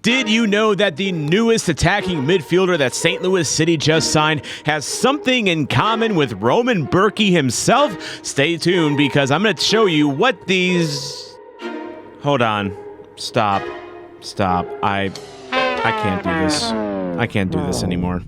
Did you know that the newest attacking midfielder that St. Louis City just signed has something in common with Roman Berkey himself? Stay tuned because I'm going to show you what these... Hold on. Stop. I can't do this. I can't do this anymore.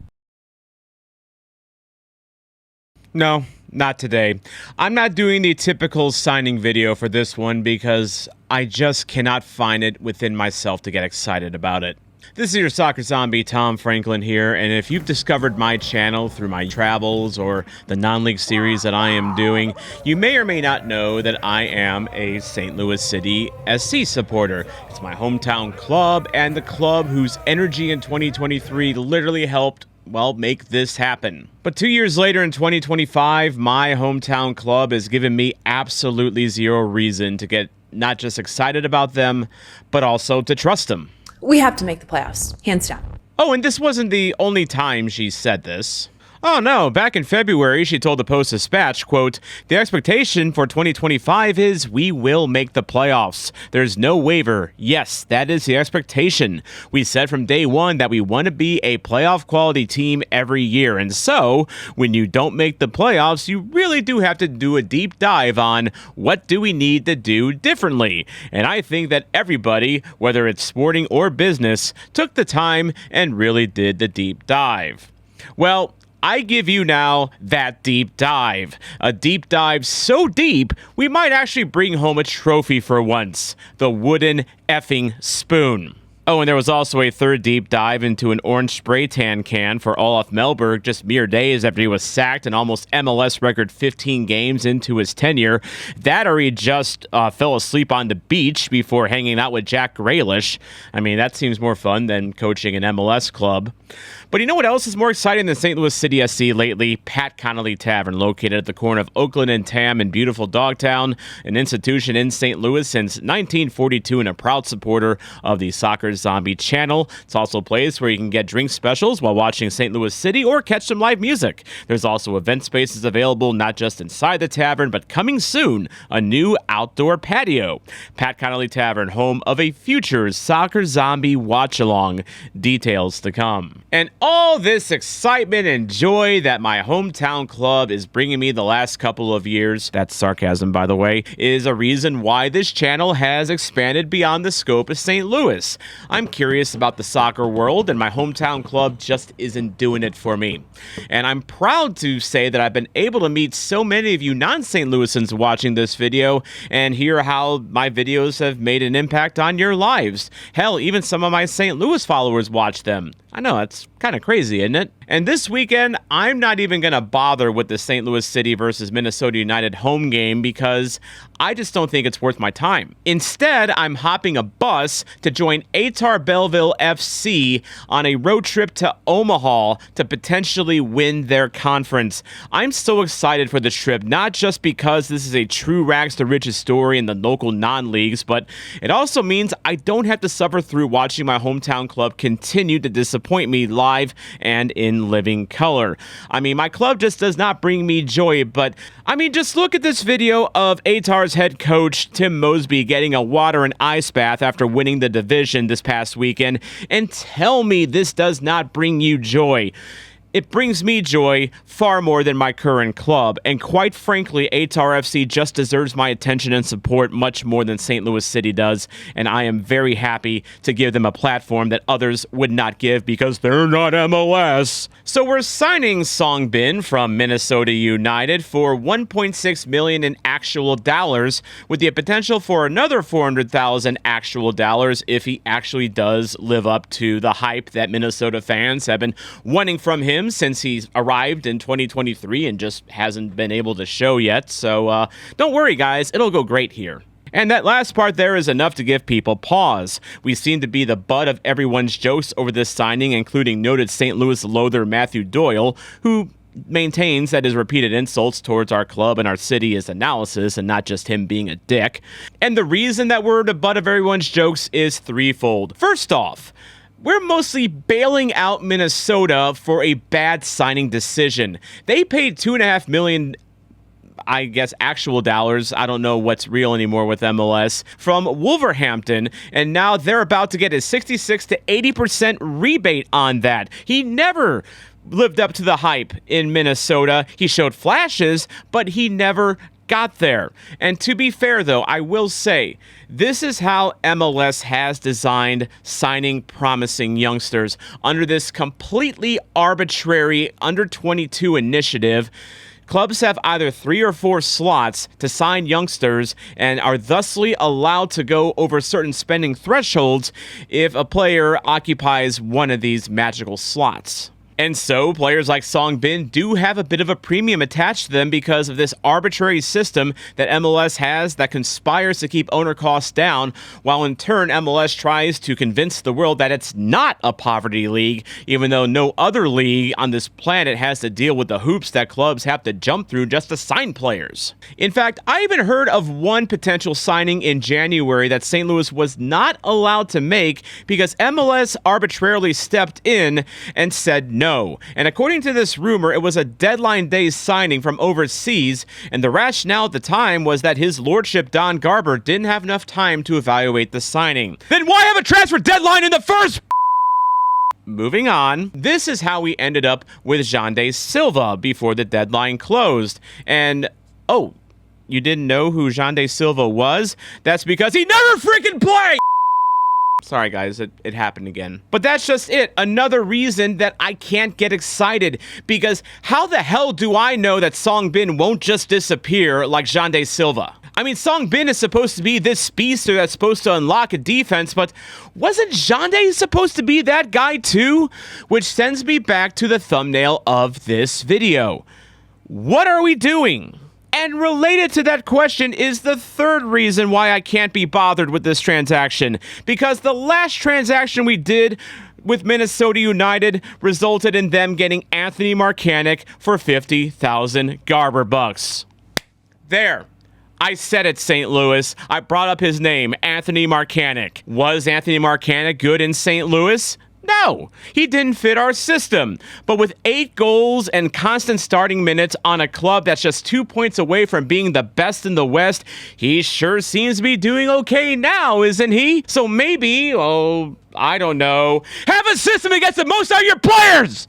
No, not today. I'm not doing the typical signing video for this one because I just cannot find it within myself to get excited about it. This is your soccer zombie, Tom Franklin here, and if you've discovered my channel through my travels or the non-league series that I am doing, you may or may not know that I am a St. Louis City SC supporter. It's my hometown club and the club whose energy in 2023 literally helped make this happen. But 2 years later in 2025, my hometown club has given me absolutely zero reason to get not just excited about them, but also to trust them. We have to make the playoffs, hands down. Oh, and this wasn't the only time she said this. Oh no, back in February, she told the Post-Dispatch, quote, "The expectation for 2025 is we will make the playoffs. There's no waiver. Yes, that is the expectation. We said from day one that we want to be a playoff quality team every year. And so, when you don't make the playoffs, you really do have to do a deep dive on what do we need to do differently. And I think that everybody, whether it's sporting or business, took the time and really did the deep dive. Well, I give you now that deep dive. A deep dive so deep, we might actually bring home a trophy for once. The wooden effing spoon. Oh, and there was also a third deep dive into an orange spray tan can for Olaf Melberg just mere days after he was sacked and almost MLS record 15 games into his tenure. That or he just fell asleep on the beach before hanging out with Jack Grealish. I mean, that seems more fun than coaching an MLS club. But you know what else is more exciting than St. Louis City SC lately? Pat Connolly Tavern, located at the corner of Oakland and Tam in beautiful Dogtown, an institution in St. Louis since 1942 and a proud supporter of the Soccer Zombie channel. It's also a place where you can get drink specials while watching St. Louis City or catch some live music. There's also event spaces available not just inside the tavern, but coming soon, a new outdoor patio. Pat Connolly Tavern, home of a future Soccer Zombie watch-along. Details to come. And all this excitement and joy that my hometown club is bringing me the last couple of years, that's sarcasm by the way, is a reason why this channel has expanded beyond the scope of St. Louis. I'm curious about the soccer world and my hometown club just isn't doing it for me. And I'm proud to say that I've been able to meet so many of you non-St. Louisans watching this video and hear how my videos have made an impact on your lives. Hell, even some of my St. Louis followers watch them. I know, that's kind of crazy, isn't it? And this weekend, I'm not even going to bother with the St. Louis City versus Minnesota United home game because I just don't think it's worth my time. Instead, I'm hopping a bus to join ATAR Belleville FC on a road trip to Omaha to potentially win their conference. I'm so excited for this trip, not just because this is a true rags to riches story in the local non-leagues, but it also means I don't have to suffer through watching my hometown club continue to disappoint me live and in living color. I mean, my club just does not bring me joy, but I mean, just look at this video of ATAR's head coach Tim Mosby getting a water and ice bath after winning the division this past weekend and tell me this does not bring you joy. It brings me joy far more than my current club, and quite frankly, ATAR FC just deserves my attention and support much more than St. Louis City does, and I am very happy to give them a platform that others would not give because they're not MLS. So we're signing Song Bin from Minnesota United for $1.6 million in actual dollars, with the potential for another $400,000 actual dollars if he actually does live up to the hype that Minnesota fans have been wanting from him since he's arrived in 2023 and just hasn't been able to show yet. So don't worry, guys. It'll go great here. And that last part there is enough to give people pause. We seem to be the butt of everyone's jokes over this signing, including noted St. Louis loather Matthew Doyle, who maintains that his repeated insults towards our club and our city is analysis and not just him being a dick. And the reason that we're the butt of everyone's jokes is threefold. First off, we're mostly bailing out Minnesota for a bad signing decision. They paid $2.5 million I guess, actual dollars. I don't know what's real anymore with MLS, from Wolverhampton, and now they're about to get a 66 to 80% rebate on that. He never lived up to the hype in Minnesota. He showed flashes, but he never got there. And to be fair, though, I will say, this is how MLS has designed signing promising youngsters under this completely arbitrary under-22 initiative. Clubs have either 3 or 4 slots to sign youngsters and are thusly allowed to go over certain spending thresholds if a player occupies one of these magical slots. And so, players like Song Bin do have a bit of a premium attached to them because of this arbitrary system that MLS has that conspires to keep owner costs down, while in turn MLS tries to convince the world that it's not a poverty league, even though no other league on this planet has to deal with the hoops that clubs have to jump through just to sign players. In fact, I even heard of one potential signing in January that St. Louis was not allowed to make because MLS arbitrarily stepped in and said no. And according to this rumor, it was a deadline day signing from overseas, and the rationale at the time was that his lordship Don Garber didn't have enough time to evaluate the signing. Then why have a transfer deadline in the first? Moving on, this is how we ended up with Jandé Silva before the deadline closed. And, oh, you didn't know who Jandé Silva was? That's because he never freaking played! Sorry, guys, it happened again. But that's just it. Another reason that I can't get excited, because how the hell do I know that Song Bin won't just disappear like Jandé Silva? I mean, Song Bin is supposed to be this speedster that's supposed to unlock a defense, but wasn't Jandé supposed to be that guy too? Which sends me back to the thumbnail of this video. What are we doing? And related to that question is the third reason why I can't be bothered with this transaction. Because the last transaction we did with Minnesota United resulted in them getting Anthony Marcanic for 50,000 Garber bucks. There. I said it, St. Louis. I brought up his name, Anthony Marcanic. Was Anthony Marcanic good in St. Louis? No, he didn't fit our system. But with 8 goals and constant starting minutes on a club that's just 2 points away from being the best in the West, he sure seems to be doing okay now, isn't he? So maybe, I don't know, have a system that gets the most out of your players!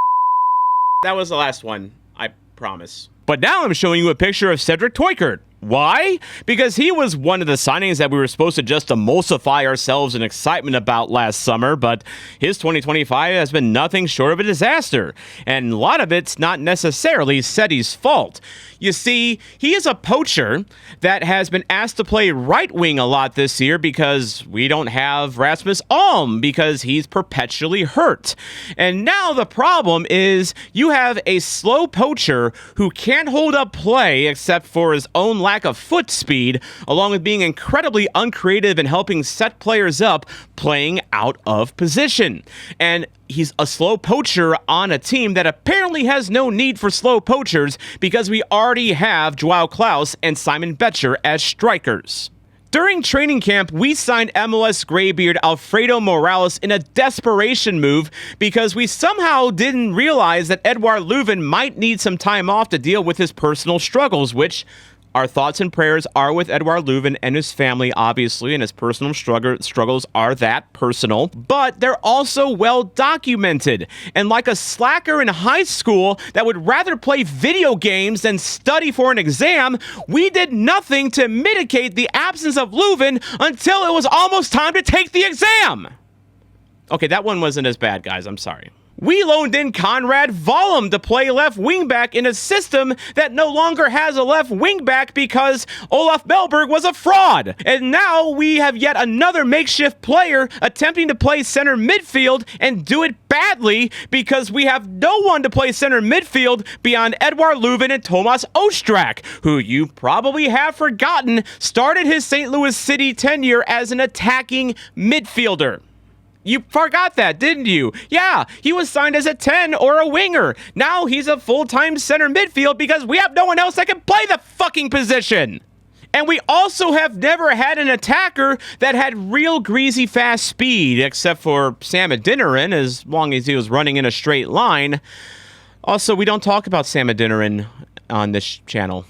That was the last one, I promise. But now I'm showing you a picture of Cedric Teuchert. Why? Because he was one of the signings that we were supposed to just emulsify ourselves in excitement about last summer, but his 2025 has been nothing short of a disaster, and a lot of it's not necessarily Seti's fault. You see, he is a poacher that has been asked to play right wing a lot this year because we don't have Rasmus Alm because he's perpetually hurt. And now the problem is you have a slow poacher who can't hold up play except for his own lack of foot speed, along with being incredibly uncreative and helping set players up playing out of position. And he's a slow poacher on a team that apparently has no need for slow poachers because we already have Joao Klaus and Simon Betcher as strikers. During training camp, we signed MLS graybeard Alfredo Morales in a desperation move because we somehow didn't realize that Edouard Leuven might need some time off to deal with his personal struggles, which our thoughts and prayers are with Edouard Leuven and his family, obviously, and his personal struggles are that personal, but they're also well documented. And like a slacker in high school that would rather play video games than study for an exam, we did nothing to mitigate the absence of Leuven until it was almost time to take the exam. Okay, that one wasn't as bad, guys. I'm sorry. We loaned in Conrad Vollum to play left wingback in a system that no longer has a left wingback because Olaf Melberg was a fraud. And now we have yet another makeshift player attempting to play center midfield and do it badly because we have no one to play center midfield beyond Edouard Leuven and Tomas Ostrak, who you probably have forgotten started his St. Louis City tenure as an attacking midfielder. You forgot that, didn't you? Yeah, he was signed as a 10 or a winger. Now he's a full-time center midfield because we have no one else that can play the fucking position. And we also have never had an attacker that had real greasy fast speed, except for Sam Adeniran, as long as he was running in a straight line. Also, we don't talk about Sam Adeniran on this channel.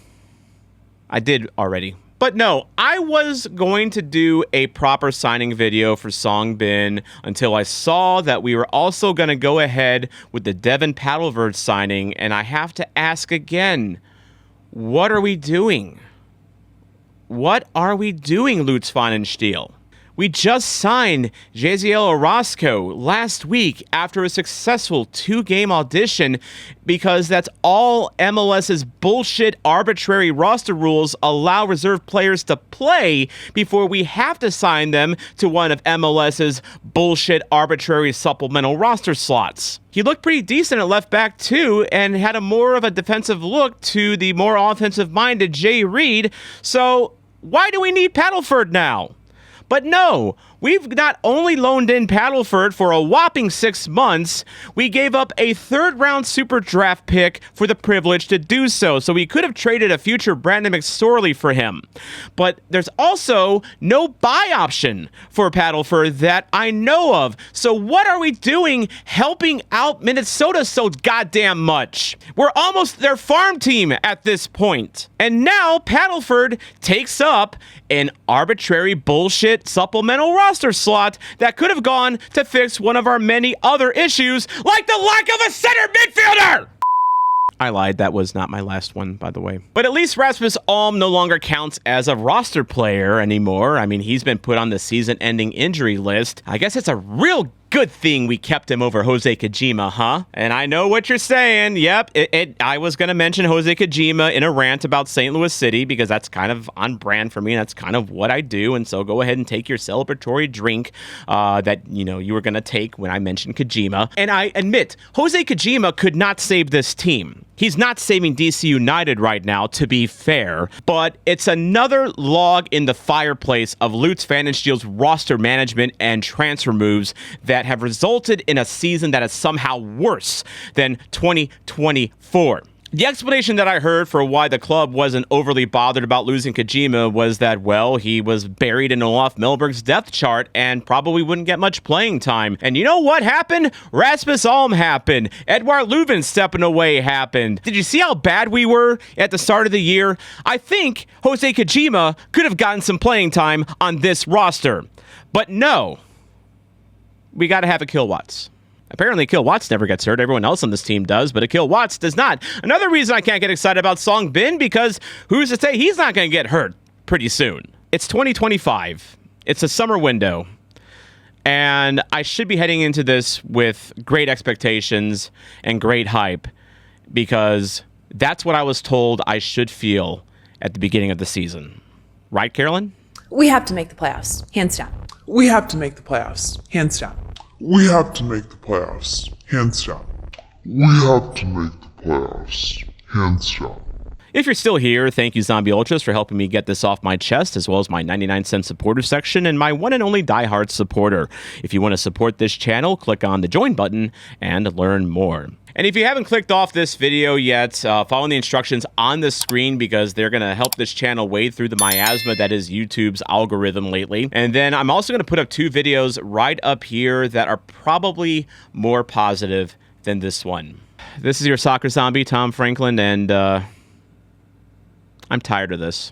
I did already. But no, I was going to do a proper signing video for Song Bin until I saw that we were also going to go ahead with the Devin Padelford signing, and I have to ask again, what are we doing? What are we doing, Lutz Pfannenstiel? We just signed Jaziel Orozco last week after a successful 2-game audition because that's all MLS's bullshit arbitrary roster rules allow reserve players to play before we have to sign them to one of MLS's bullshit arbitrary supplemental roster slots. He looked pretty decent at left back too and had a more of a defensive look to the more offensive-minded Jay Reed, so why do we need Padelford now? But no, we've not only loaned in Padelford for a whopping 6 months, we gave up a 3rd-round super draft pick for the privilege to do so we could have traded a future Brandon McSorley for him. But there's also no buy option for Padelford that I know of. So what are we doing helping out Minnesota so goddamn much? We're almost their farm team at this point. And now Padelford takes up an arbitrary bullshit supplemental roster slot that could have gone to fix one of our many other issues, like the lack of a center midfielder! I lied. That was not my last one, by the way. But at least Rasmus Alm no longer counts as a roster player anymore. I mean, he's been put on the season-ending injury list. I guess it's a real good thing we kept him over Jose Kojima, huh? And I know what you're saying. Yep, I was going to mention Jose Kojima in a rant about St. Louis City because that's kind of on brand for me. That's kind of what I do. And so go ahead and take your celebratory drink that, you were going to take when I mentioned Kojima. And I admit, Jose Kojima could not save this team. He's not saving DC United right now, to be fair, but it's another log in the fireplace of Lutz Pfannenstiel's roster management and transfer moves that have resulted in a season that is somehow worse than 2024. The explanation that I heard for why the club wasn't overly bothered about losing Kojima was that, well, he was buried in Olaf Melberg's depth chart and probably wouldn't get much playing time. And you know what happened? Rasmus Alm happened. Edouard Leuven stepping away happened. Did you see how bad we were at the start of the year? I think Jose Kojima could have gotten some playing time on this roster. But no, we got to have Akil Watts. Apparently, Akil Watts never gets hurt. Everyone else on this team does, but Akil Watts does not. Another reason I can't get excited about Song Bin, because who's to say he's not going to get hurt pretty soon? It's 2025. It's a summer window. And I should be heading into this with great expectations and great hype, because that's what I was told I should feel at the beginning of the season. Right, Carolyn? We have to make the playoffs, hands down. We have to make the playoffs, hands down. We have to make the playoffs, hands down. We have to make the playoffs, hands down. If you're still here, thank you, Zombie Ultras, for helping me get this off my chest, as well as my 99-cent supporter section and my one and only diehard supporter. If you want to support this channel, click on the join button and learn more. And if you haven't clicked off this video yet, follow the instructions on the screen because they're going to help this channel wade through the miasma that is YouTube's algorithm lately. And then I'm also going to put up 2 videos right up here that are probably more positive than this one. This is your soccer zombie, Tom Franklin, and I'm tired of this.